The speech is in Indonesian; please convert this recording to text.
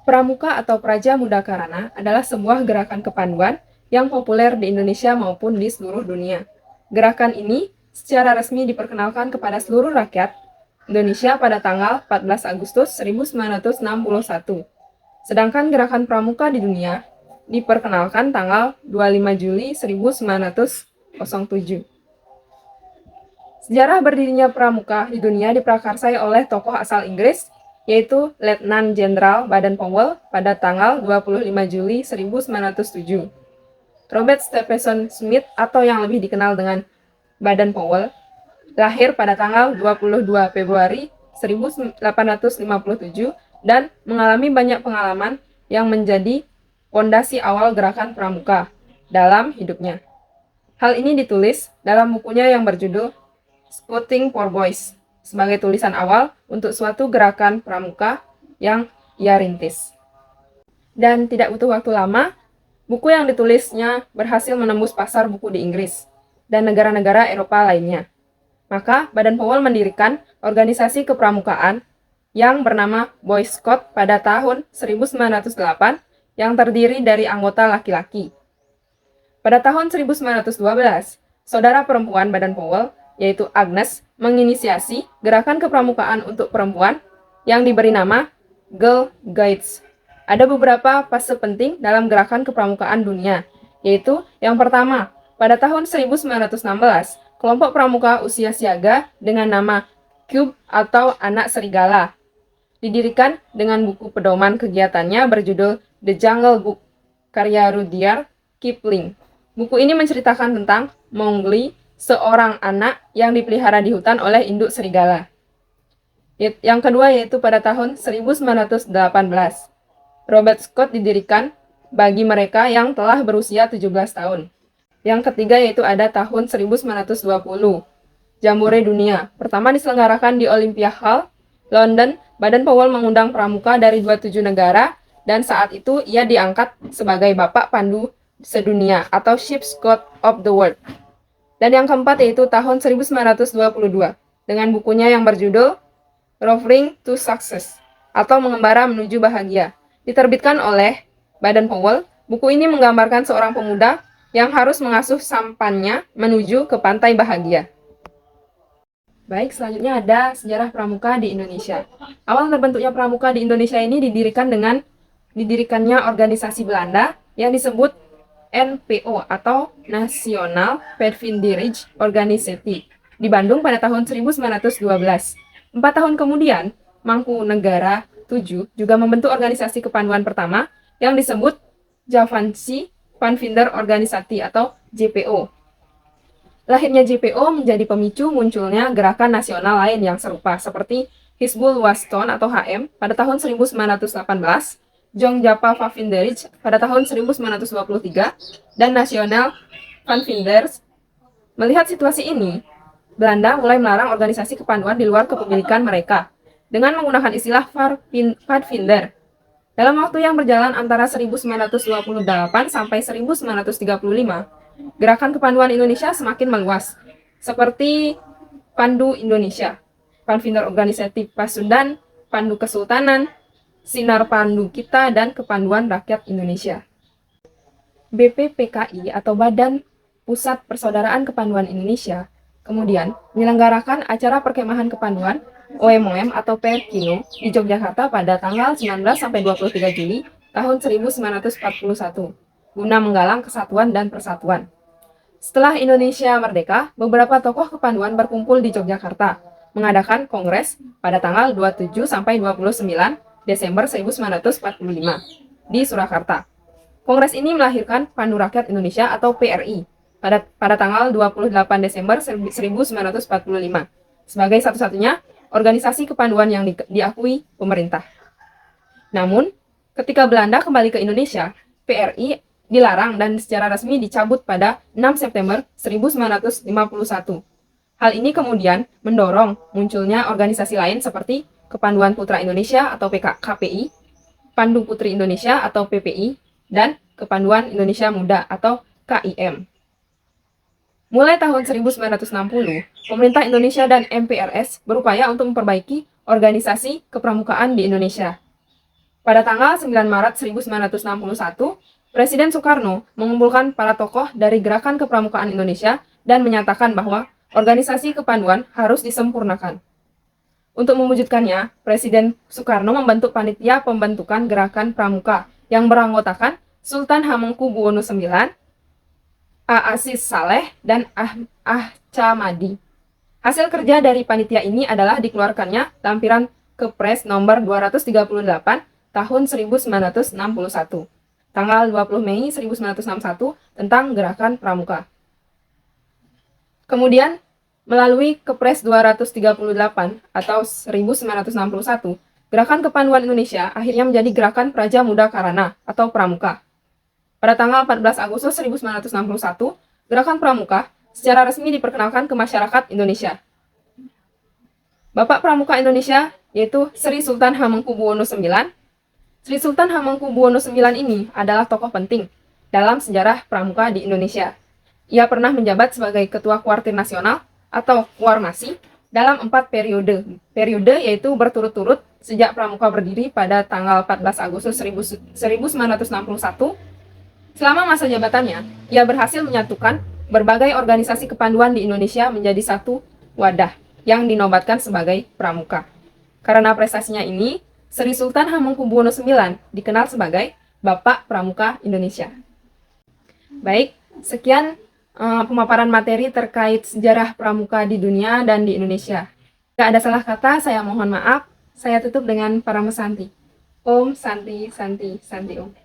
Pramuka atau Praja Muda Karana adalah sebuah gerakan kepanduan yang populer di Indonesia maupun di seluruh dunia. Gerakan ini secara resmi diperkenalkan kepada seluruh rakyat Indonesia pada tanggal 14 Agustus 1961. Sedangkan gerakan pramuka di dunia diperkenalkan tanggal 25 Juli 1907. Sejarah berdirinya pramuka di dunia diprakarsai oleh tokoh asal Inggris, yaitu Letnan Jenderal Baden-Powell pada tanggal 25 Juli 1907. Robert Stephenson Smith atau yang lebih dikenal dengan Baden-Powell lahir pada tanggal 22 Februari 1857 dan mengalami banyak pengalaman yang menjadi fondasi awal gerakan pramuka dalam hidupnya. Hal ini ditulis dalam bukunya yang berjudul Scouting for Boys sebagai tulisan awal untuk suatu gerakan pramuka yang ia rintis. Dan tidak butuh waktu lama, buku yang ditulisnya berhasil menembus pasar buku di Inggris dan negara-negara Eropa lainnya. Maka Baden-Powell mendirikan organisasi kepramukaan yang bernama Boy Scout pada tahun 1908 yang terdiri dari anggota laki-laki. Pada tahun 1912, saudara perempuan Baden-Powell, yaitu Agnes, menginisiasi gerakan kepramukaan untuk perempuan yang diberi nama Girl Guides. Ada beberapa fase penting dalam gerakan kepramukaan dunia, yaitu yang pertama, pada tahun 1916, kelompok pramuka usia siaga dengan nama Cube atau Anak Serigala didirikan dengan buku pedoman kegiatannya berjudul The Jungle Book, karya Rudyard Kipling. Buku ini menceritakan tentang Mowgli, seorang anak yang dipelihara di hutan oleh induk serigala. Yang kedua yaitu pada tahun 1918, Robert Scott didirikan bagi mereka yang telah berusia 17 tahun. Yang ketiga yaitu ada tahun 1920, Jambore Dunia. Pertama diselenggarakan di Olympia Hall, London. Baden-Powell mengundang pramuka dari 27 negara dan saat itu ia diangkat sebagai Bapak Pandu Sedunia atau Chief Scout of the World. Dan yang keempat yaitu tahun 1922 dengan bukunya yang berjudul Roving to Success atau Mengembara Menuju Bahagia. Diterbitkan oleh Baden-Powell, buku ini menggambarkan seorang pemuda yang harus mengasuh sampannya menuju ke pantai bahagia. Baik, selanjutnya ada sejarah pramuka di Indonesia. Awal terbentuknya pramuka di Indonesia ini didirikannya organisasi Belanda yang disebut NPO atau National Pathfinderij Organisatie di Bandung pada tahun 1912. 4 tahun kemudian, Mangkunegara VII juga membentuk organisasi kepanduan pertama yang disebut Javansi Pathfinder Organisatie atau JPO. Lahirnya JPO menjadi pemicu munculnya gerakan nasional lain yang serupa seperti Hizbul Waston atau HM pada tahun 1918, Jongjapa Pathfinderij pada tahun 1923, dan Nasional Pathfinders. Melihat situasi ini, Belanda mulai melarang organisasi kepanduan di luar kepemilikan mereka dengan menggunakan istilah Pathfinder. Dalam waktu yang berjalan antara 1928 sampai 1935, gerakan kepanduan Indonesia semakin meluas, seperti Pandu Indonesia, Pathfinder Organisatie Pasundan, Pandu Kesultanan, Sinar Pandu Kita, dan Kepanduan Rakyat Indonesia. BPPKI atau Badan Pusat Persaudaraan Kepanduan Indonesia kemudian menyelenggarakan acara perkemahan kepanduan OMOM atau Perkino di Yogyakarta pada tanggal 19 sampai 23 Juli tahun 1941 guna menggalang kesatuan dan persatuan. Setelah Indonesia merdeka, beberapa tokoh kepanduan berkumpul di Yogyakarta mengadakan kongres pada tanggal 27 sampai 29 Desember 1945 di Surakarta. Kongres ini melahirkan Pandu Rakyat Indonesia atau PRI pada tanggal 28 Desember 1945 sebagai satu-satunya organisasi kepanduan yang diakui pemerintah. Namun, ketika Belanda kembali ke Indonesia, PRI dilarang dan secara resmi dicabut pada 6 September 1951. Hal ini kemudian mendorong munculnya organisasi lain seperti Kepanduan Putra Indonesia atau KPI, Pandu Putri Indonesia atau PPI, dan Kepanduan Indonesia Muda atau KIM. Mulai tahun 1960, pemerintah Indonesia dan MPRS berupaya untuk memperbaiki organisasi kepramukaan di Indonesia. Pada tanggal 9 Maret 1961, Presiden Soekarno mengumpulkan para tokoh dari Gerakan Kepramukaan Indonesia dan menyatakan bahwa organisasi kepanduan harus disempurnakan. Untuk mewujudkannya, Presiden Soekarno membentuk panitia pembentukan Gerakan Pramuka yang beranggotakan Sultan Hamengkubuwono IX, A. Aziz Saleh, dan Ah Camadi. Hasil kerja dari panitia ini adalah dikeluarkannya lampiran Kepres nomor 238 tahun 1961, tanggal 20 Mei 1961 tentang Gerakan Pramuka. Kemudian, melalui Kepres 238 atau 1961, Gerakan Kepanduan Indonesia akhirnya menjadi Gerakan Praja Muda Karana atau Pramuka. Pada tanggal 14 Agustus 1961, Gerakan Pramuka secara resmi diperkenalkan ke masyarakat Indonesia. Bapak Pramuka Indonesia yaitu Sri Sultan Hamengkubuwono IX. Sri Sultan Hamengkubuwono IX ini adalah tokoh penting dalam sejarah pramuka di Indonesia. Ia pernah menjabat sebagai Ketua Kuartir Nasional atau Kuarmasi dalam 4 periode. Periode yaitu berturut-turut sejak pramuka berdiri pada tanggal 14 Agustus 1961. Selama masa jabatannya, ia berhasil menyatukan berbagai organisasi kepanduan di Indonesia menjadi satu wadah yang dinobatkan sebagai pramuka. Karena prestasinya ini, Sri Sultan Hamengkubuwono IX dikenal sebagai Bapak Pramuka Indonesia. Baik, sekian pemaparan materi terkait sejarah pramuka di dunia dan di Indonesia. Jika ada salah kata, saya mohon maaf. Saya tutup dengan para mesanti. Om Santi Santi Santi Om.